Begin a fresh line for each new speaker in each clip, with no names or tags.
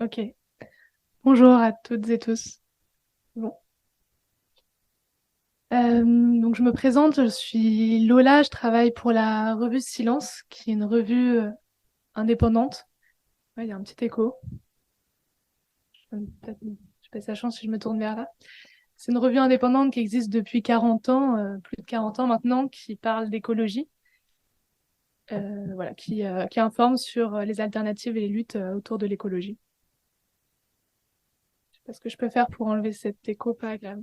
Ok. Bonjour à toutes et tous. Bon. Donc je me présente, je suis Lola, je travaille pour la revue Silence, qui est une revue indépendante. Ouais, il y a un petit écho. Peut-être, je sais pas si ça change si je me tourne vers là. C'est une revue indépendante qui existe depuis 40 ans, plus de 40 ans maintenant, qui parle d'écologie, voilà, qui informe sur les alternatives et les luttes autour de l'écologie. Je sais pas ce que je peux faire pour enlever cet écho pas agréable.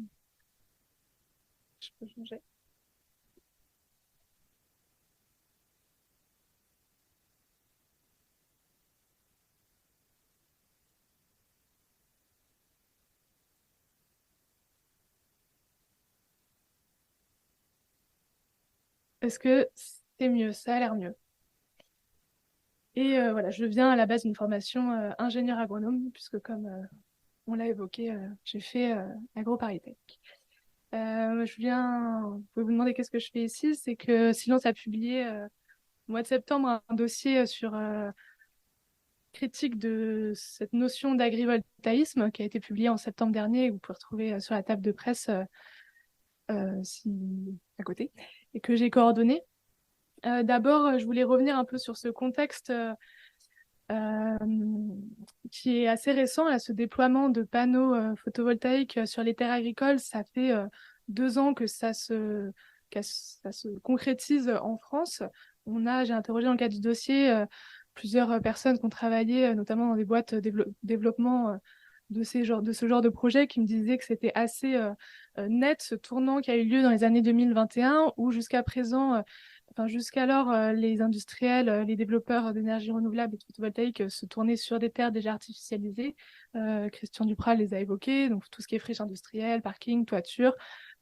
Je peux changer. Est-ce que c'est mieux? Ça a l'air mieux. Et voilà, je viens à la base d'une formation ingénieur agronome, puisque comme on l'a évoqué, j'ai fait AgroParisTech. Vous pouvez vous demander qu'est-ce que je fais ici, c'est que Silence a publié au mois de septembre un dossier sur critique de cette notion d'agrivoltaïsme qui a été publié en septembre dernier, et que vous pouvez retrouver sur la table de presse à côté, et que j'ai coordonné. D'abord, je voulais revenir un peu sur ce contexte euh, qui est assez récent, là, ce déploiement de panneaux photovoltaïques sur les terres agricoles. Ça fait 2 ans que ça se concrétise en France. J'ai interrogé dans le cadre du dossier plusieurs personnes qui ont travaillé, notamment dans des boîtes de développement de ce genre de projet, qui me disaient que c'était assez net ce tournant qui a eu lieu dans les années 2021, où jusqu'à présent, enfin, jusqu'alors, les industriels, les développeurs d'énergie renouvelable et de photovoltaïque se tournaient sur des terres déjà artificialisées. Christian Duprat les a évoqués, donc tout ce qui est friche industrielle, parking, toiture,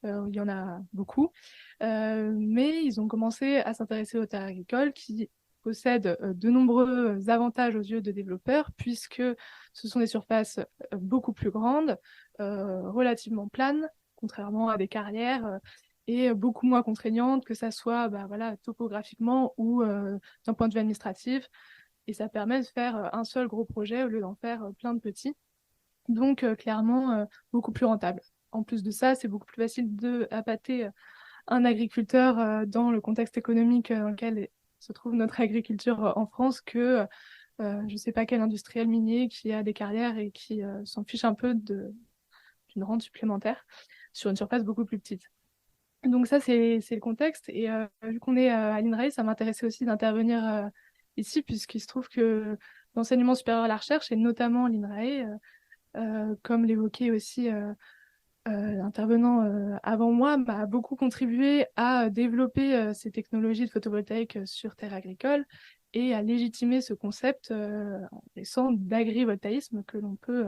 il y en a beaucoup. Mais ils ont commencé à s'intéresser aux terres agricoles qui possèdent de nombreux avantages aux yeux de développeurs, puisque ce sont des surfaces beaucoup plus grandes, relativement planes, contrairement à des carrières et beaucoup moins contraignante, que ça soit bah, voilà, topographiquement ou d'un point de vue administratif. Et ça permet de faire un seul gros projet au lieu d'en faire plein de petits. Donc, clairement, beaucoup plus rentable. En plus de ça, c'est beaucoup plus facile de appâter un agriculteur dans le contexte économique dans lequel se trouve notre agriculture en France que je ne sais pas quel industriel minier qui a des carrières et qui s'en fiche un peu d'une rente supplémentaire sur une surface beaucoup plus petite. Donc ça, c'est le contexte. Et vu qu'on est à l'INRAE, ça m'intéressait aussi d'intervenir ici, puisqu'il se trouve que l'enseignement supérieur à la recherche, et notamment l'INRAE, comme l'évoquait aussi l'intervenant avant moi, a beaucoup contribué à développer ces technologies de photovoltaïque sur terre agricole et à légitimer ce concept en laissant d'agrivoltaïsme que l'on peut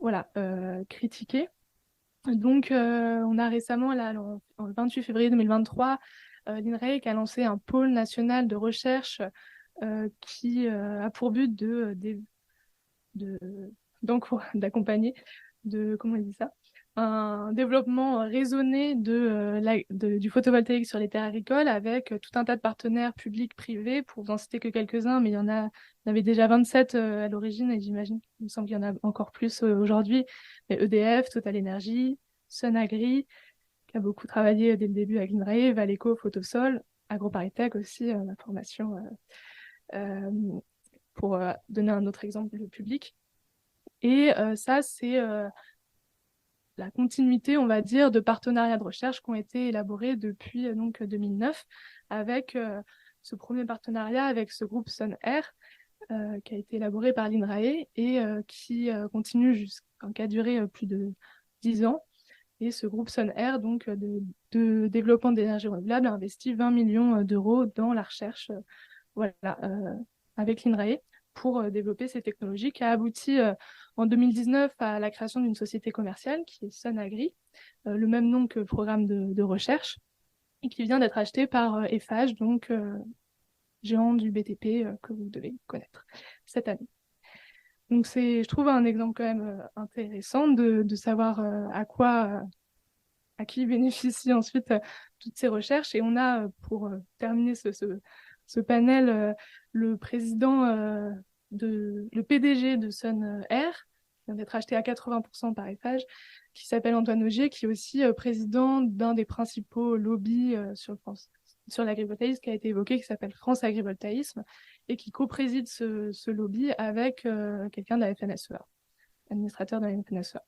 voilà, critiquer. Donc, on a récemment, là, le 28 février 2023, l'INRAE qui a lancé un pôle national de recherche qui a pour but de, d'accompagner, comment on dit ça, un développement raisonné du photovoltaïque sur les terres agricoles avec tout un tas de partenaires publics, privés, pour vous en citer que quelques-uns, mais il y en avait déjà 27 à l'origine, et j'imagine, il me semble qu'il y en a encore plus aujourd'hui. Mais EDF, Total Energy, Sunagri, qui a beaucoup travaillé dès le début avec l'INRAE, Valeco, Photosol, AgroParisTech aussi, la formation, euh, pour donner un autre exemple public. Et ça, c'est la continuité, on va dire, de partenariats de recherche qui ont été élaborés depuis donc 2009, avec ce premier partenariat avec ce groupe SunAir, qui a été élaboré par l'INRAE et qui continue qui a duré plus de 10 ans. Et ce groupe SunAir, donc de développement d'énergie renouvelable, a investi 20 millions d'euros dans la recherche voilà, avec l'INRAE pour développer ces technologies, qui a abouti en 2019 à la création d'une société commerciale qui est Sunagri, le même nom que le programme de recherche, et qui vient d'être acheté par Eiffage, donc géant du BTP que vous devez connaître cette année. Donc je trouve, un exemple quand même intéressant de savoir à qui bénéficient ensuite toutes ces recherches. Et on a, pour terminer ce panel, le président le PDG de Sun Air, qui vient d'être acheté à 80% par Eiffage, qui s'appelle Antoine Ogier, qui est aussi président d'un des principaux lobbies sur l'agrivoltaïsme qui a été évoqué, qui s'appelle France Agrivoltaïsme, et qui co-préside ce lobby avec quelqu'un de la FNSEA, administrateur de la FNSEA.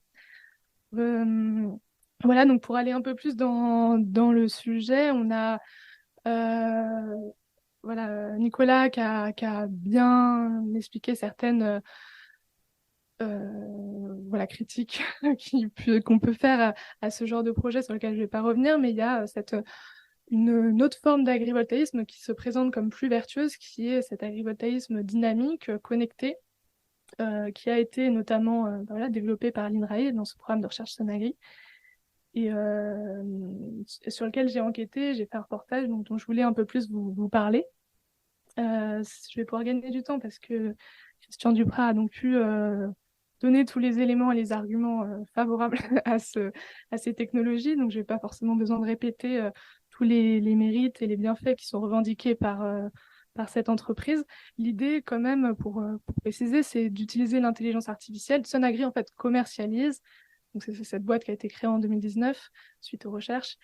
Voilà, donc pour aller un peu plus dans le sujet, on a voilà, Nicolas qui a bien expliqué certaines voilà, critiques qu'on peut faire à ce genre de projet sur lequel je ne vais pas revenir, mais il y a une autre forme d'agrivoltaïsme qui se présente comme plus vertueuse, qui est cet agrivoltaïsme dynamique, connecté, qui a été notamment voilà, développé par l'INRAE dans ce programme de recherche Sonagri, et sur lequel j'ai enquêté, j'ai fait un reportage dont je voulais un peu plus vous parler. Je vais pouvoir gagner du temps parce que Christian Duprat a donc pu donner tous les éléments et les arguments favorables à ces technologies. Donc, je n'ai pas forcément besoin de répéter tous les mérites et les bienfaits qui sont revendiqués par cette entreprise. L'idée, quand même, pour préciser, c'est d'utiliser l'intelligence artificielle. Sonagri, en fait, commercialise. Donc, c'est cette boîte qui a été créée en 2019 suite aux recherches.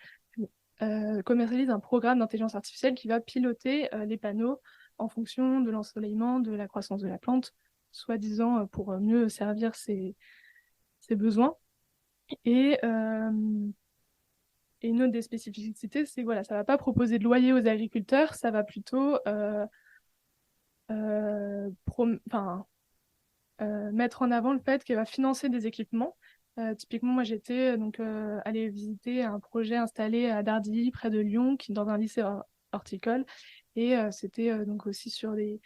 Commercialise un programme d'intelligence artificielle qui va piloter les panneaux en fonction de l'ensoleillement, de la croissance de la plante, soi-disant pour mieux servir ses besoins. Et une autre des spécificités, c'est voilà, ça ne va pas proposer de loyer aux agriculteurs, ça va plutôt mettre en avant le fait qu'elle va financer des équipements. Typiquement, moi, j'étais donc allée visiter un projet installé à Dardilly, près de Lyon, dans un lycée horticole. Et c'était donc aussi sur des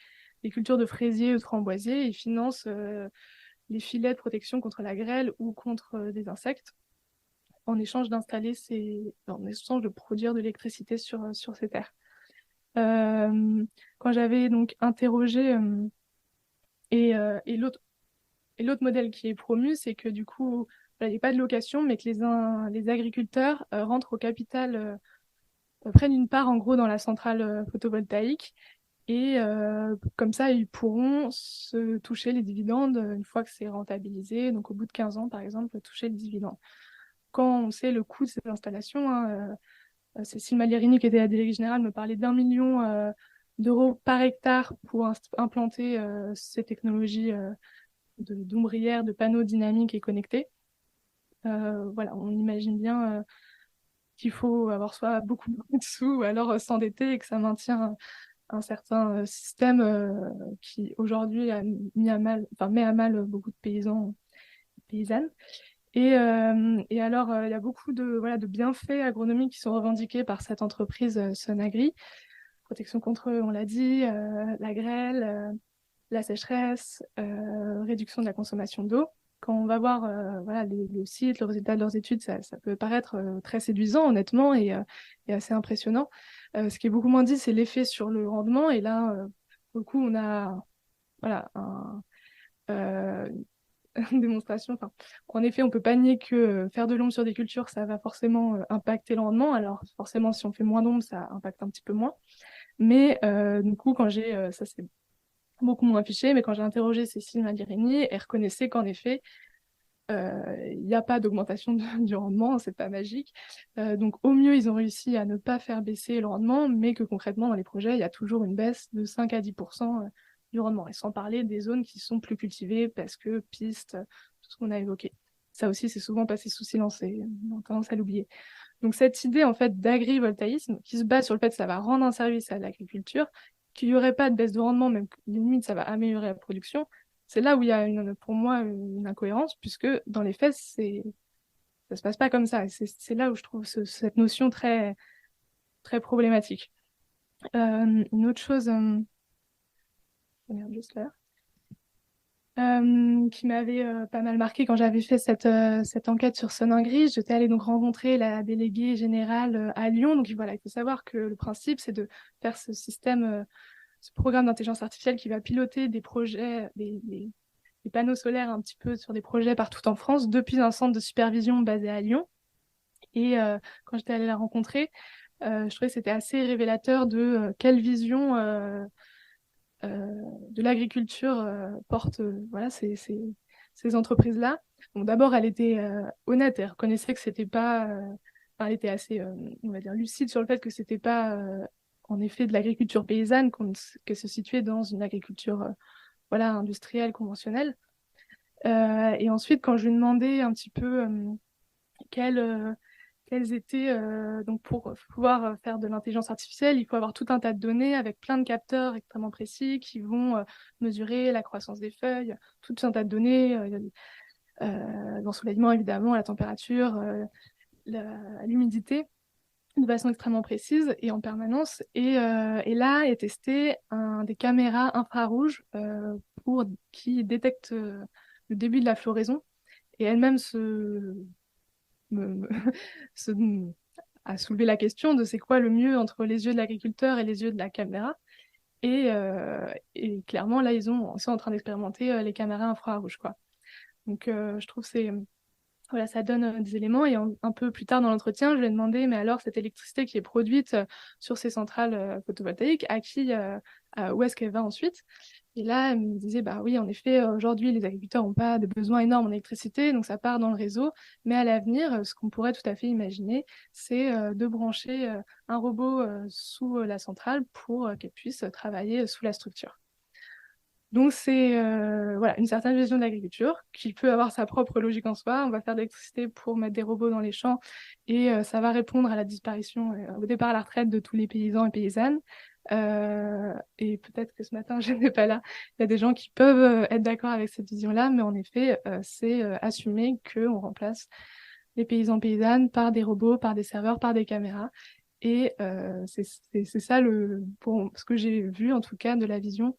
cultures de fraisiers ou de framboisiers. Ils financent les filets de protection contre la grêle ou contre des insectes en échange en échange de produire de l'électricité sur ces terres. Quand j'avais donc interrogé et l'autre modèle qui est promu, c'est que du coup, voilà, il n'y a pas de location, mais que les agriculteurs rentrent au capital, prennent une part en gros dans la centrale photovoltaïque. Et comme ça, ils pourront se toucher les dividendes une fois que c'est rentabilisé. Donc au bout de 15 ans, par exemple, toucher le dividende. Quand on sait le coût de ces installations, hein, Cécile Maglierini, qui était la déléguée générale, me parlait d'1 million d'euros par hectare pour implanter ces technologies d'ombrières, de panneaux dynamiques et connectés. Voilà, on imagine bien qu'il faut avoir soit beaucoup de sous ou alors s'endetter et que ça maintient un certain système qui aujourd'hui met à mal beaucoup de paysans et paysannes. Et alors, il y a beaucoup de bienfaits agronomiques qui sont revendiqués par cette entreprise Sonagri. Protection contre, on l'a dit, la grêle, la sécheresse, réduction de la consommation d'eau. Quand on va voir voilà, le site, le résultat de leurs études, ça peut paraître très séduisant, honnêtement, et assez impressionnant. Ce qui est beaucoup moins dit, c'est l'effet sur le rendement. Et là, pour le coup, on a voilà, une démonstration. Enfin, en effet, on peut pas nier que faire de l'ombre sur des cultures, ça va forcément impacter le rendement. Alors, forcément, si on fait moins d'ombre, ça impacte un petit peu moins. Mais du coup, quand ça c'est beaucoup moins affiché, mais quand j'ai interrogé Cécile Maglierini, elle reconnaissait qu'en effet, il n'y a pas d'augmentation du rendement, c'est pas magique. Donc au mieux, ils ont réussi à ne pas faire baisser le rendement, mais que concrètement, dans les projets, il y a toujours une baisse de 5 à 10% du rendement, et sans parler des zones qui sont plus cultivées parce que pistes, tout ce qu'on a évoqué. Ça aussi, c'est souvent passé sous silence et on a tendance à l'oublier. Donc cette idée en fait d'agrivoltaïsme qui se base sur le fait que ça va rendre un service à l'agriculture, qu'il n'y aurait pas de baisse de rendement, même que limite ça va améliorer la production, c'est là où il y a pour moi une incohérence, puisque dans les faits, ça se passe pas comme ça. Et c'est là où je trouve cette notion très, très problématique. Une autre chose, je regarde juste là, qui m'avait pas mal marqué quand j'avais fait cette enquête sur Soningri. J'étais allée donc rencontrer la déléguée générale à Lyon. Donc voilà, il faut savoir que le principe, c'est de faire ce système, ce programme d'intelligence artificielle qui va piloter des projets, des panneaux solaires un petit peu sur des projets partout en France depuis un centre de supervision basé à Lyon. Et quand j'étais allée la rencontrer, je trouvais que c'était assez révélateur de quelle vision de l'agriculture portent voilà, ces entreprises-là. Donc d'abord, elle était honnête, elle reconnaissait que c'était pas... enfin, elle était assez, on va dire, lucide sur le fait que c'était pas, en effet, de l'agriculture paysanne, qu'elle se situait dans une agriculture voilà, industrielle, conventionnelle. Et ensuite, quand je lui ai demandé un petit peu quelles, quelles étaient, donc pour pouvoir faire de l'intelligence artificielle, il faut avoir tout un tas de données avec plein de capteurs extrêmement précis qui vont mesurer la croissance des feuilles, tout un tas de données, l'ensoleillement évidemment, la température, l'humidité, de façon extrêmement précise et en permanence. Et là est testé des caméras infrarouges qui détectent le début de la floraison et elles-mêmes me, me- se, a soulevé la question de c'est quoi le mieux entre les yeux de l'agriculteur et les yeux de la caméra. Et clairement, là, ils sont en train d'expérimenter les caméras infrarouges, quoi. Donc, je trouve que voilà, ça donne des éléments. Et un peu plus tard dans l'entretien, je lui ai demandé, mais alors, cette électricité qui est produite sur ces centrales photovoltaïques, où est-ce qu'elle va ensuite? Et là, elle me disait, bah oui, en effet, aujourd'hui, les agriculteurs n'ont pas de besoins énormes en électricité, donc ça part dans le réseau. Mais à l'avenir, ce qu'on pourrait tout à fait imaginer, c'est de brancher un robot sous la centrale pour qu'elle puisse travailler sous la structure. Donc c'est voilà, une certaine vision de l'agriculture qui peut avoir sa propre logique en soi. On va faire de l'électricité pour mettre des robots dans les champs et ça va répondre à la disparition, au départ à la retraite de tous les paysans et paysannes. Et peut-être que ce matin, je n'étais pas là. Il y a des gens qui peuvent être d'accord avec cette vision-là, mais en effet, c'est assumer qu'on remplace les paysans paysannes par des robots, par des serveurs, par des caméras. Et c'est ça pour ce que j'ai vu en tout cas de la vision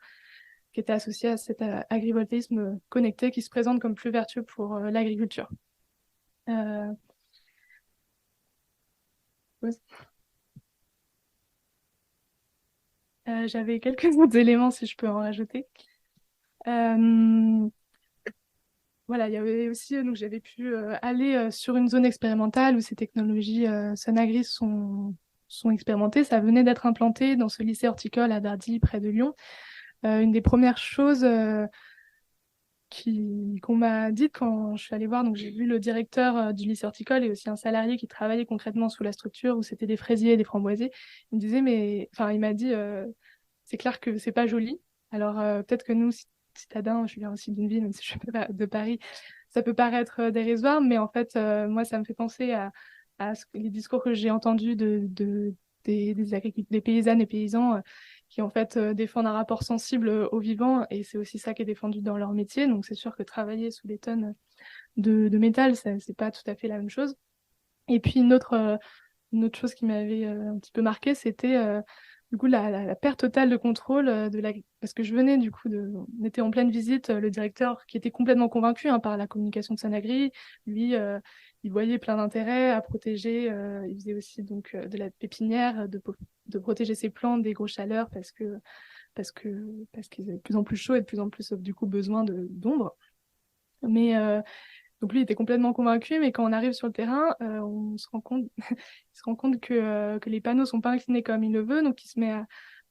qui était associé à cet agrivoltaïsme connecté qui se présente comme plus vertueux pour l'agriculture. Euh, ouais. J'avais quelques autres éléments si je peux en rajouter. Euh, voilà, il y avait aussi, donc j'avais pu aller sur une zone expérimentale où ces technologies Sonagris sont expérimentées. Ça venait d'être implanté dans ce lycée horticole à Dardy, près de Lyon. Une des premières choses qu'on m'a dit quand je suis allée voir. Donc, j'ai vu le directeur du lycée horticole et aussi un salarié qui travaillait concrètement sous la structure où c'était des fraisiers et des framboisiers. Il me disait, mais, enfin, il m'a dit, c'est clair que c'est pas joli. Alors, peut-être que nous, citadins, je viens aussi d'une ville, même si je suis pas de Paris, ça peut paraître dérisoire, mais en fait, moi, ça me fait penser les discours que j'ai entendus des paysannes et paysans qui en fait défendent un rapport sensible au vivant et c'est aussi ça qui est défendu dans leur métier. Donc c'est sûr que travailler sous des tonnes de métal, c'est pas tout à fait la même chose. Et puis une autre chose qui m'avait un petit peu marqué, c'était du coup la perte totale de contrôle parce que je venais du coup on était en pleine visite, le directeur qui était complètement convaincu par la communication de Sanagri, lui il voyait plein d'intérêts à protéger, il faisait aussi donc de la pépinière, de protéger ses plantes des grosses chaleurs parce que parce qu'ils avaient de plus en plus chaud et de plus en plus du coup besoin d'ombre. Mais donc lui il était complètement convaincu, mais quand on arrive sur le terrain, on se rend compte, il se rend compte que les panneaux sont pas inclinés comme il le veut, donc il se met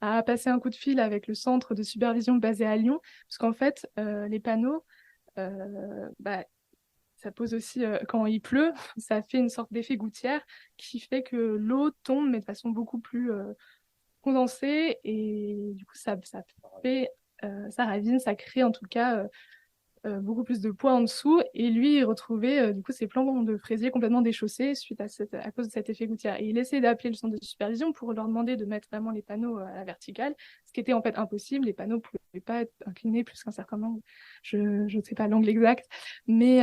à passer un coup de fil avec le centre de supervision basé à Lyon, parce qu'en fait les panneaux, bah, ça pose aussi quand il pleut, ça fait une sorte d'effet gouttière qui fait que l'eau tombe mais de façon beaucoup plus condensée et du coup ça fait ça ravine, ça crée en tout cas beaucoup plus de poids en dessous. Et lui, il retrouvait du coup ses plants de fraisier complètement déchaussés suite à cause de cet effet gouttière. Et il essayait d'appeler le centre de supervision pour leur demander de mettre vraiment les panneaux à la verticale, ce qui était en fait impossible. Les panneaux ne pouvaient pas être inclinés plus qu'un certain angle. Je ne sais pas l'angle exact. Mais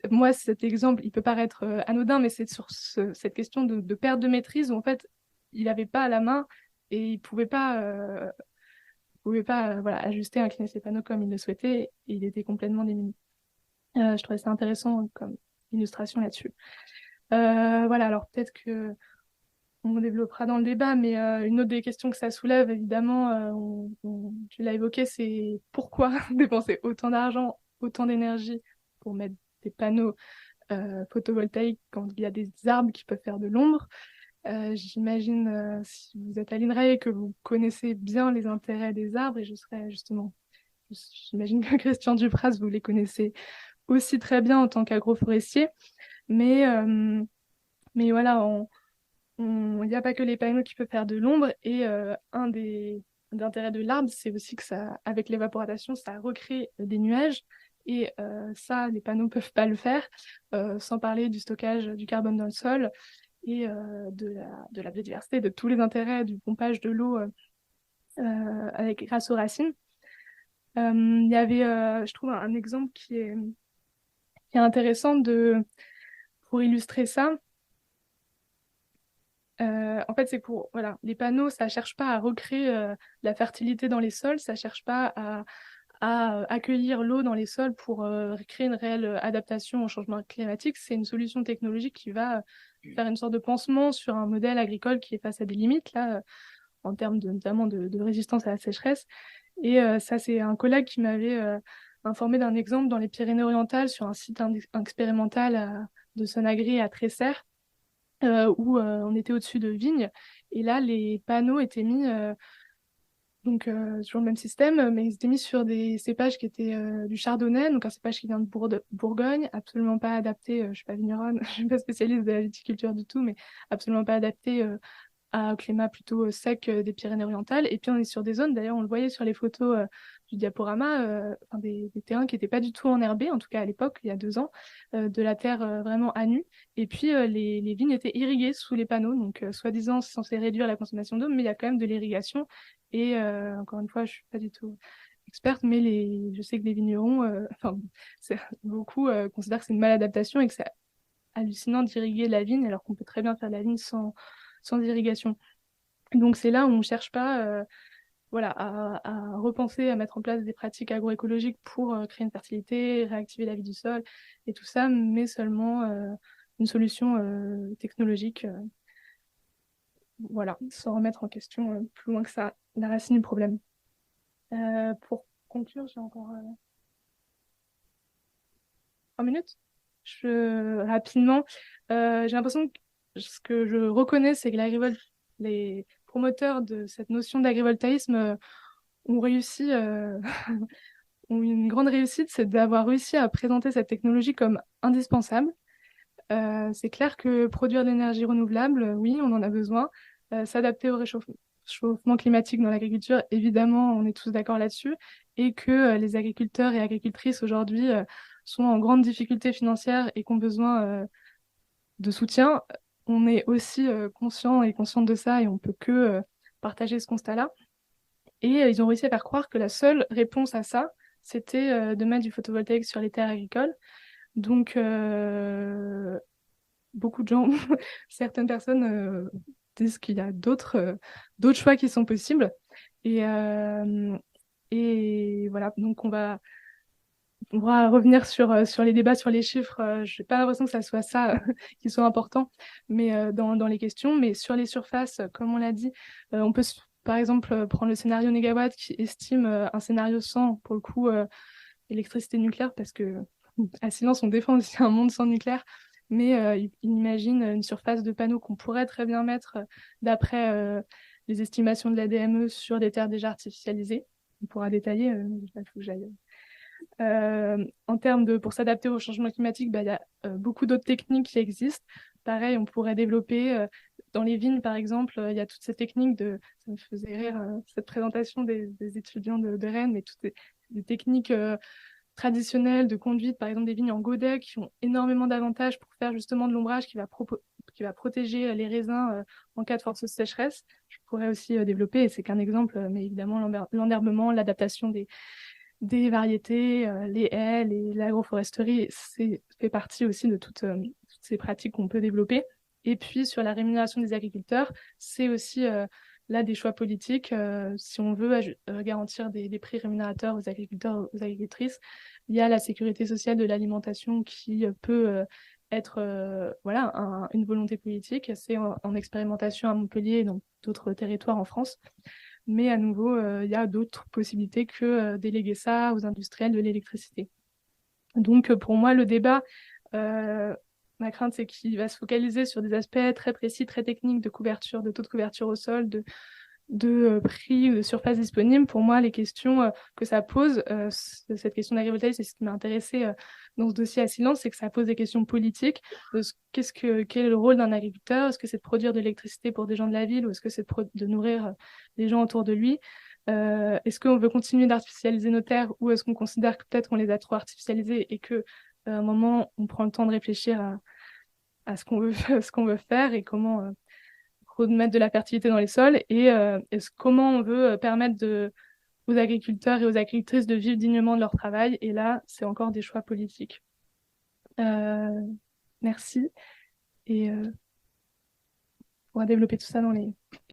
moi, cet exemple, il peut paraître anodin, mais c'est sur cette question de perte de maîtrise où en fait, il n'avait pas à la main et il pouvait pas voilà, ajuster, incliner ses panneaux comme il le souhaitait, et il était complètement démuni. Je trouvais ça intéressant comme illustration là-dessus. Voilà, alors peut-être que on développera dans le débat, mais une autre des questions que ça soulève, évidemment, tu l'as évoqué, c'est pourquoi dépenser autant d'argent, autant d'énergie pour mettre des panneaux photovoltaïques quand il y a des arbres qui peuvent faire de l'ombre. J'imagine si vous êtes à l'INRAE que vous connaissez bien les intérêts des arbres et je serais justement, j'imagine que Christian Dupraz, vous les connaissez aussi très bien en tant qu'agroforestier, mais, euh, mais voilà, il n'y a pas que les panneaux qui peuvent faire de l'ombre et un des intérêts de l'arbre, c'est aussi que ça, avec l'évaporation, ça recrée des nuages et ça, les panneaux peuvent pas le faire, sans parler du stockage du carbone dans le sol et de la biodiversité, de tous les intérêts du pompage de l'eau grâce aux racines. Il y avait, je trouve, un exemple qui est intéressant pour illustrer ça. En fait, c'est pour, voilà, les panneaux, ça cherche pas à recréer la fertilité dans les sols, ça cherche pas à accueillir l'eau dans les sols pour créer une réelle adaptation au changement climatique. C'est une solution technologique qui va faire une sorte de pansement sur un modèle agricole qui est face à des limites, là, en termes notamment de résistance à la sécheresse. Et ça, c'est un collègue qui m'avait informé d'un exemple dans les Pyrénées-Orientales sur un site expérimental de Sonagri à Tresserre où on était au-dessus de vignes. Et là, les panneaux étaient mis, toujours le même système, mais ils étaient mis sur des cépages qui étaient du chardonnay, donc un cépage qui vient de Bourgogne, absolument pas adapté, je suis pas vigneronne, je suis pas spécialiste de la viticulture du tout, mais absolument pas adapté au climat plutôt sec des Pyrénées-Orientales. Et puis on est sur des zones, d'ailleurs on le voyait sur les photos du diaporama, enfin, des terrains qui n'étaient pas du tout enherbés, en tout cas à l'époque, il y a 2 ans, de la terre vraiment à nu. Et puis les vignes étaient irriguées sous les panneaux, donc soi-disant c'est censé réduire la consommation d'eau, mais il y a quand même de l'irrigation. Et encore une fois, je suis pas du tout experte, mais je sais que les vignerons, enfin beaucoup considèrent que c'est une maladaptation et que c'est hallucinant d'irriguer la vigne alors qu'on peut très bien faire la vigne sans irrigation. Donc c'est là où on ne cherche pas voilà, à repenser, à mettre en place des pratiques agroécologiques pour créer une fertilité, réactiver la vie du sol et tout ça, mais seulement une solution technologique, voilà, sans remettre en question plus loin que ça la racine du problème. Pour conclure, j'ai encore 3 minutes. Rapidement, j'ai l'impression que ce que je reconnais, c'est que les promoteurs de cette notion d'agrivoltaïsme ont réussi, ont eu une grande réussite, c'est d'avoir réussi à présenter cette technologie comme indispensable. C'est clair que produire de l'énergie renouvelable, oui, on en a besoin. S'adapter au réchauffement climatique dans l'agriculture, évidemment, on est tous d'accord là-dessus. Et que les agriculteurs et agricultrices aujourd'hui sont en grande difficulté financière et qu'ont besoin de soutien. On est aussi conscient et consciente de ça et on peut que partager ce constat-là. Et ils ont réussi à faire croire que la seule réponse à ça, c'était de mettre du photovoltaïque sur les terres agricoles. Donc, beaucoup de gens, certaines personnes disent qu'il y a d'autres choix qui sont possibles. Et, euh, et voilà, donc on va revenir sur les débats, sur les chiffres. Je n'ai pas l'impression que ça soit ça qui soit important mais, dans les questions. Mais sur les surfaces, comme on l'a dit, on peut par exemple prendre le scénario négawatt qui estime un scénario 100, pour le coup, électricité nucléaire, parce que à Silence, on défend aussi un monde sans nucléaire. Mais il imagine une surface de panneaux qu'on pourrait très bien mettre d'après les estimations de la DME sur des terres déjà artificialisées. On pourra détailler, il faut que j'aille en termes pour s'adapter au changement climatique, bah, il y a beaucoup d'autres techniques qui existent. Pareil, on pourrait développer dans les vignes, par exemple, il y a toutes ces techniques ça me faisait rire, cette présentation des étudiants de Rennes, mais toutes des techniques traditionnelles de conduite, par exemple des vignes en godet, qui ont énormément d'avantages pour faire justement de l'ombrage qui va protéger les raisins en cas de forte sécheresse. Je pourrais aussi développer, et c'est qu'un exemple, mais évidemment l'enherbement, l'adaptation des variétés, les haies, l'agroforesterie, fait partie aussi de toutes ces pratiques qu'on peut développer. Et puis sur la rémunération des agriculteurs, c'est aussi là des choix politiques. Si on veut garantir des prix rémunérateurs aux agriculteurs, aux agricultrices, il y a la sécurité sociale de l'alimentation qui peut être voilà, une volonté politique. C'est en expérimentation à Montpellier et dans d'autres territoires en France. Mais à nouveau, il y a d'autres possibilités que déléguer ça aux industriels de l'électricité. Donc, pour moi, le débat, euh, ma crainte, c'est qu'il va se focaliser sur des aspects très précis, très techniques de couverture, de taux de couverture au sol, de prix ou de surface disponible. Pour moi, les questions que ça pose, cette question d'agrivoltaïsme, c'est ce qui m'a intéressé dans ce dossier à Silence, c'est que ça pose des questions politiques. Quel est le rôle d'un agriculteur? Est-ce que c'est de produire de l'électricité pour des gens de la ville ou est-ce que c'est de nourrir les gens autour de lui? Est-ce qu'on veut continuer d'artificialiser nos terres ou est-ce qu'on considère que peut-être on les a trop artificialisées et que à un moment on prend le temps de réfléchir à ce qu'on veut, ce qu'on veut faire et comment remettre de la fertilité dans les sols comment on veut permettre aux agriculteurs et aux agricultrices de vivre dignement de leur travail. Et là, c'est encore des choix politiques. Merci et on pourra développer tout ça dans les